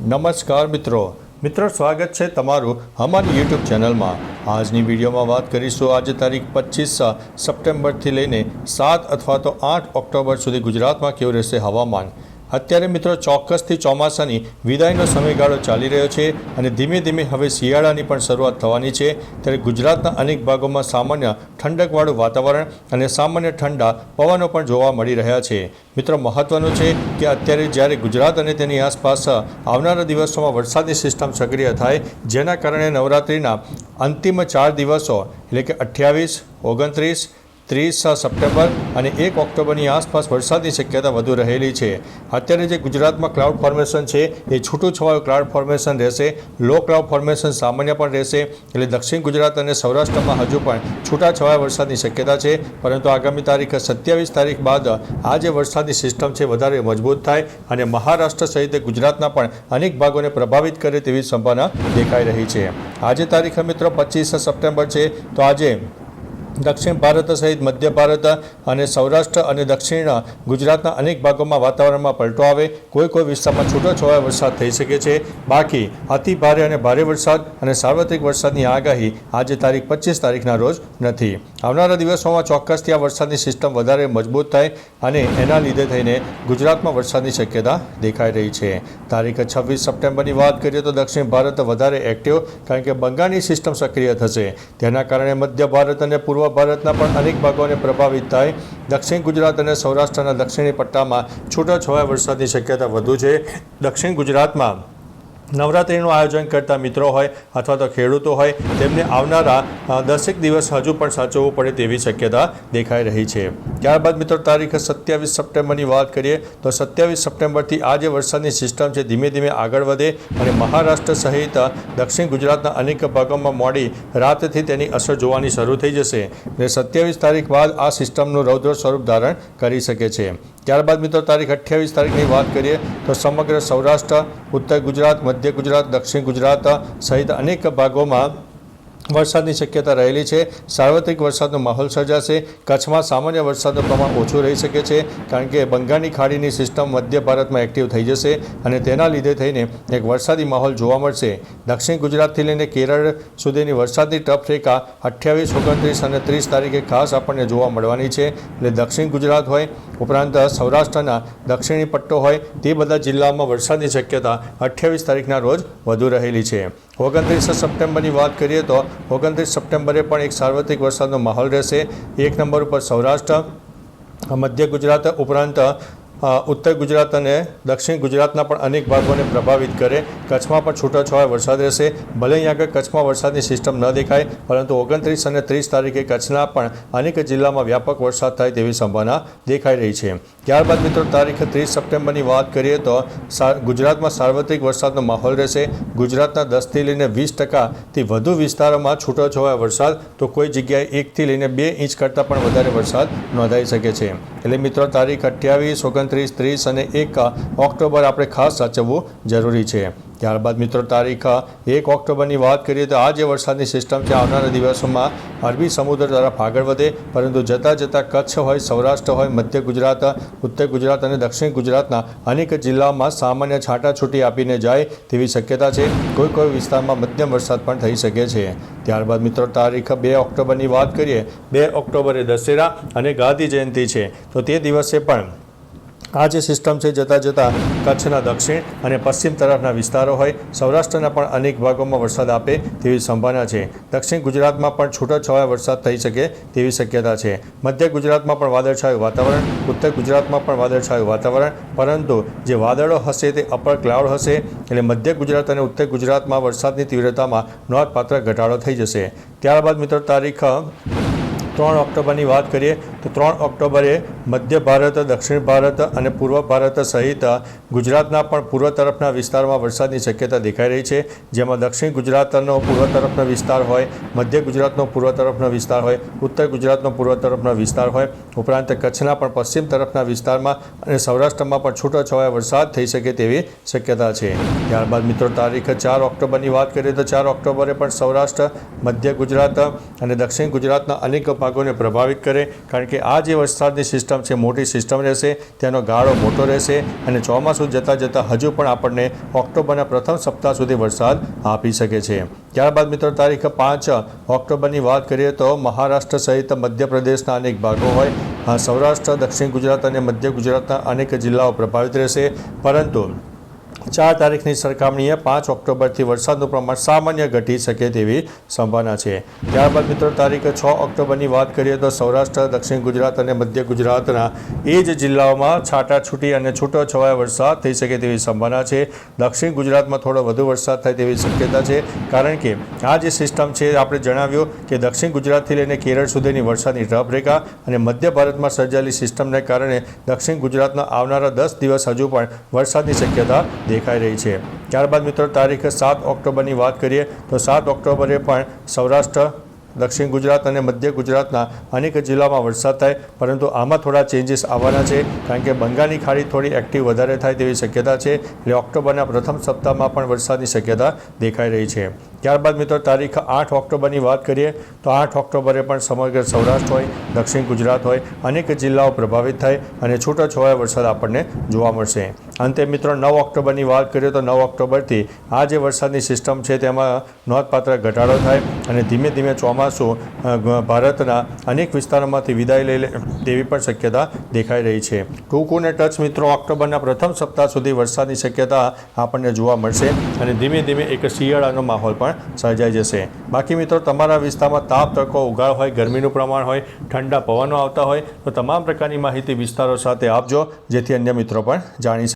નમસ્કાર મિત્રો સ્વાગત છે તમારું અમારી યુટ્યુબ ચેનલમાં। આજની વિડીયોમાં વાત કરીશું આજે તારીખ 25 સપ્ટેમ્બરથી લઈને 7 અથવા તો 8 ઓક્ટોબર સુધી ગુજરાતમાં કેવું રહેશે હવામાન। અત્યારે મિત્રો ચોક્કસથી ચોમાસાની વિદાયનો સમયગાળો ચાલી રહ્યો છે અને ધીમે ધીમે હવે શિયાળાની પણ શરૂઆત થવાની છે। ત્યારે ગુજરાતના અનેક ભાગોમાં સામાન્ય ઠંડકવાળું વાતાવરણ અને સામાન્ય ઠંડા પવનો પણ જોવા મળી રહ્યા છે। મિત્રો મહત્વનું છે કે અત્યારે જ્યારે ગુજરાત અને તેની આસપાસ આવનારા દિવસોમાં વરસાદની સિસ્ટમ સક્રિય થાય, જેના કારણે નવરાત્રિના અંતિમ 4 દિવસો એટલે કે 28, 29, 30 સપ્ટેમ્બર અને 1 ઓક્ટોબરની આસપાસ વરસાદની શક્યતા વધુ રહેલી છે। અત્યારે જે ગુજરાતમાં ક્લાઉડ ફોર્મેશન છે એ છૂટું છવાયું ક્લાઉડ ફોર્મેશન રહેશે, લો ક્લાઉડ ફોર્મેશન સામાન્ય પણ રહેશે। એટલે દક્ષિણ ગુજરાત અને સૌરાષ્ટ્રમાં હજુ પણ છૂટાછવાયા વરસાદની શક્યતા છે, પરંતુ આગામી તારીખ 27 તારીખ બાદ આ જે વરસાદની સિસ્ટમ છે વધારે મજબૂત થાય અને મહારાષ્ટ્ર સહિત ગુજરાતના પણ અનેક ભાગોને પ્રભાવિત કરે તેવી સંભાવના દેખાઈ રહી છે। આજે તારીખ મિત્રો 25 સપ્ટેમ્બર છે, તો આજે દક્ષિણ ભારત સહિત મધ્ય ભારત અને સૌરાષ્ટ્ર અને દક્ષિણ ગુજરાતના અનેક ભાગોમાં વાતાવરણમાં પલટો આવે, કોઈ વિસ્તારમાં છૂટોછવાયો વરસાદ થઈ શકે છે। બાકી અતિ ભારે અને ભારે વરસાદ અને સાર્વત્રિક વરસાદની આગાહી આજે તારીખ 25 તારીખના રોજ નથી। આવનારા દિવસોમાં ચોક્કસથી આ વરસાદની સિસ્ટમ વધારે મજબૂત થાય અને એના લીધે થઈને ગુજરાતમાં વરસાદની શક્યતા દેખાઈ રહી છે। તારીખ 26 સપ્ટેમ્બરની વાત કરીએ તો દક્ષિણ ભારત વધારે એક્ટિવ, કારણ કે બંગાળની સિસ્ટમ સક્રિય થશે, તેના કારણે મધ્ય ભારત અને પૂર્વ ભારતના પણ અનેક ભાગોને પ્રભાવિત થાય। દક્ષિણ ગુજરાત અને સૌરાષ્ટ્રના દક્ષિણી પટ્ટામાં છૂટાછવાયા વરસાદની શક્યતા વધુ છે। દક્ષિણ ગુજરાતમાં નવરાત્રિનું આયોજન કરતા મિત્રો હોય અથવા તો ખેડૂતો હોય, તેમને આવનારા 10 દિવસ હજુ પણ સાચવવું પડે તેવી શક્યતા દેખાઈ રહી છે। ત્યારબાદ મિત્રો તારીખ 27 સપ્ટેમ્બરની વાત કરીએ તો 27 સપ્ટેમ્બરથી આ જે વરસાદની સિસ્ટમ છે ધીમે ધીમે આગળ વધે અને મહારાષ્ટ્ર સહિત દક્ષિણ ગુજરાતના અનેક ભાગોમાં મોડી રાતથી તેની અસર જોવાની શરૂ થઈ જશે અને 27 તારીખ બાદ આ સિસ્ટમનું રૌદ્ર સ્વરૂપ ધારણ કરી શકે છે। ત્યારબાદ મિત્રો તારીખ 28 તારીખની વાત કરીએ તો સમગ્ર સૌરાષ્ટ્ર, ઉત્તર ગુજરાત, મધ્ય ગુજરાત, દક્ષિણ ગુજરાત સહિત અનેક ભાગોમાં વરસાદની શક્યતા રહેલી છે। સાર્વત્રિક વરસાદનો માહોલ સર્જાશે। કચ્છમાં સામાન્ય વરસાદનું પ્રમાણ ઓછું રહી શકે છે, કારણ કે બંગાળની ખાડીની સિસ્ટમ મધ્ય ભારતમાં એક્ટિવ થઈ જશે અને તેના લીધે થઈને એક વરસાદી માહોલ જોવા મળશે। દક્ષિણ ગુજરાતથી લઈને કેરળ સુધીની વરસાદની ટપ રેખા 28, 29 અને 30 તારીખે ખાસ આપણને જોવા મળવાની છે। એટલે દક્ષિણ ગુજરાત હોય ઉપરાંત સૌરાષ્ટ્રના દક્ષિણી પટ્ટો હોય તે બધા જિલ્લાઓમાં વરસાદની શક્યતા 28 તારીખના રોજ વધુ રહેલી છે। 29 સપ્ટેમ્બરની વાત કરીએ તો 29 સપ્ટેમ્બરે પણ એક સાર્વત્રિક વરસાદનો માહોલ રહેશે। 1 નંબર ઉપર સૌરાષ્ટ્ર, મધ્ય ગુજરાત ઉપરાંત ઉત્તર ગુજરાત અને દક્ષિણ ગુજરાતના પણ અનેક ભાગોને પ્રભાવિત કરે। કચ્છમાં પણ છૂટાછવાયા વરસાદ રહેશે। ભલે અહીં આગળ કચ્છમાં વરસાદની સિસ્ટમ ન દેખાય, પરંતુ 29 અને 30 તારીખે કચ્છના પણ અનેક જિલ્લામાં વ્યાપક વરસાદ થાય તેવી સંભાવના દેખાઈ રહી છે। ત્યારબાદ મિત્રો તારીખ 30 સપ્ટેમ્બરની વાત કરીએ તો ગુજરાતમાં સાર્વત્રિક વરસાદનો માહોલ રહેશે। ગુજરાતના 10થી લઈને 20%થી વધુ વિસ્તારોમાં છૂટાછવાયા વરસાદ, તો કોઈ જગ્યાએ 1થી લઈને 2 ઇંચ કરતાં પણ વધારે વરસાદ નોંધાઈ શકે છે। એટલે મિત્રો તારીખ 28, 29, 30 અને 1 ઓક્ટોબર આપણે ખાસ સાચવવું જરૂરી છે। ત્યારબાદ મિત્રો તારીખ 1 ઓક્ટોબરની વાત કરીએ તો આ જે વરસાદની સિસ્ટમ છે આવનારા દિવસોમાં અરબી સમુદ્ર તરફ આગળ વધે, પરંતુ જતાં જતાં કચ્છ હોય, સૌરાષ્ટ્ર હોય, મધ્ય ગુજરાત, ઉત્તર ગુજરાત અને દક્ષિણ ગુજરાતના અનેક જિલ્લાઓમાં સામાન્ય છાંટાછૂટી આપીને જાય તેવી શક્યતા છે। કોઈ વિસ્તારમાં મધ્યમ વરસાદ પણ થઈ શકે છે। ત્યારબાદ મિત્રો તારીખ 2 ઓક્ટોબરની વાત કરીએ, 2 ઓક્ટોબરે દશેરા અને ગાંધી જયંતિ છે, તો તે દિવસે પણ આ જે સિસ્ટમ છે જતાં કચ્છના દક્ષિણ અને પશ્ચિમ તરફના વિસ્તારો હોય, સૌરાષ્ટ્રના પણ અનેક ભાગોમાં વરસાદ આપે તેવી સંભાવના છે। દક્ષિણ ગુજરાતમાં પણ છૂટાછવાયા વરસાદ થઈ શકે તેવી શક્યતા છે। મધ્ય ગુજરાતમાં પણ વાદળછાયું વાતાવરણ, ઉત્તર ગુજરાતમાં પણ વાદળછાયું વાતાવરણ, પરંતુ જે વાદળો હશે તે અપર ક્લાઉડ હશે, એટલે મધ્ય ગુજરાત અને ઉત્તર ગુજરાતમાં વરસાદની તીવ્રતામાં નોંધપાત્ર ઘટાડો થઈ જશે। ત્યારબાદ મિત્રો તારીખ 3 ઓક્ટોબરની વાત કરીએ તો 3 ઓક્ટોબરે મધ્ય ભારત, દક્ષિણ ભારત અને પૂર્વ ભારત સહિત ગુજરાતના પણ પૂર્વ તરફના વિસ્તારોમાં વરસાદની શક્યતા દેખાઈ રહી છે, જેમાં દક્ષિણ ગુજરાતનો પૂર્વ તરફનો વિસ્તાર હોય, મધ્ય ગુજરાતનો પૂર્વ તરફનો વિસ્તાર હોય, ઉત્તર ગુજરાતનો પૂર્વ તરફનો વિસ્તાર હોય, ઉપરાંત કચ્છના પણ પશ્ચિમ તરફના વિસ્તારમાં અને સૌરાષ્ટ્રમાં પણ છૂટાછવાયા વરસાદ થઈ શકે તેવી શક્યતા છે। ત્યારબાદ મિત્રો તારીખ 4 ઓક્ટોબરની વાત કરીએ તો 4 ઓક્ટોબરે પણ સૌરાષ્ટ્ર, મધ્ય ગુજરાત અને દક્ષિણ ગુજરાતના અનેક ભાગોને પ્રભાવિત કરે, કારણ કે આ જે વરસાદની સિસ્ટમ સિસ્ટમ છે મોટી સિસ્ટમ રહેશે, તેનો ગાળો મોટો રહેશે અને ચોમાસું જતાં જતાં હજુ પણ આપણને ઓક્ટોબરના પ્રથમ સપ્તાહ સુધી વરસાદ આપી શકે છે. ત્યારબાદ મિત્રો તારીખ 5 ઓક્ટોબરની વાત કરીએ તો મહારાષ્ટ્ર સહિત મધ્યપ્રદેશના અનેક ભાગો હોય, સૌરાષ્ટ્ર, દક્ષિણ ગુજરાત અને મધ્ય ગુજરાતના અનેક જિલ્લાઓ પ્રભાવિત રહેશે. પરંતુ 4 તારીખની સરખામણીએ 5 ઓક્ટોબરથી વરસાદનું પ્રમાણ સામાન્ય ઘટી શકે તેવી સંભાવના છે. ત્યારબાદ મિત્રો તારીખ 6 ઓક્ટોબરની વાત કરીએ તો સૌરાષ્ટ્ર, દક્ષિણ ગુજરાત અને મધ્ય ગુજરાતના એ જ જિલ્લાઓમાં છાંટાછૂટી અને છૂટોછવાયો વરસાદ થઈ શકે તેવી સંભાવના છે. દક્ષિણ ગુજરાતમાં થોડો વધુ વરસાદ થાય તેવી શક્યતા છે, કારણ કે આ જે સિસ્ટમ છે આપણે જણાવ્યું કે દક્ષિણ ગુજરાતથી લઈને કેરળ સુધીની વરસાદની ટ્રફ રેખા અને મધ્ય ભારતમાં સર્જાયેલી સિસ્ટમને કારણે દક્ષિણ ગુજરાતના આવનારા 10 દિવસ હજુ પણ વરસાદની શક્યતા દેખાઈ રહી છે. ત્યારબાદ મિત્રો તારીખ 7 ઓક્ટોબરની વાત કરીએ તો 7 ઓક્ટોબરે પણ સૌરાષ્ટ્ર, દક્ષિણ ગુજરાત અને મધ્ય ગુજરાતના અનેક જિલ્લામાં વરસાદ થાય, પરંતુ આમાં થોડા ચેન્જીસ આવવાના છે, કારણ કે બંગાળની ખાડી થોડી એક્ટિવ વધારે થાય તેવી શક્યતા છે. એટલે ઓક્ટોબરના પ્રથમ સપ્તાહમાં પણ વરસાદની શક્યતા દેખાઈ રહી છે. ત્યારબાદ મિત્રો તારીખ 8 ઓક્ટોબરની વાત કરીએ તો 8 ઓક્ટોબરે પણ સમગ્ર સૌરાષ્ટ્ર હોય, દક્ષિણ ગુજરાત હોય, અનેક જિલ્લાઓ પ્રભાવિત થાય અને છૂટોછવાયો વરસાદ આપણને જોવા મળશે. અંતે મિત્રો 9 ઓક્ટોબરની વાત કરીએ તો 9 ઓક્ટોબરથી આ જે વરસાદની સિસ્ટમ છે તેમાં નોંધપાત્ર ઘટાડો થાય અને ધીમે ધીમે ચોમાસું ભારતના અનેક વિસ્તારોમાંથી વિદાય લઈ લે તેવી પણ શક્યતા દેખાઈ રહી છે. ટૂંકું ને ટચ મિત્રો ઓક્ટોબરના પ્રથમ સપ્તાહ સુધી વરસાદની શક્યતા આપણને જોવા મળશે અને ધીમે ધીમે એક શિયાળાનો માહોલ પણ સર્જાઈ જશે. બાકી મિત્રો તમારા વિસ્તારમાં તાપ, તડકો, ઉગાડ હોય, ગરમીનું પ્રમાણ હોય, ઠંડા પવનો આવતા હોય તો તમામ પ્રકારની માહિતી વિસ્તારો સાથે આપજો, જેથી અન્ય મિત્રો પણ જાણી શકે.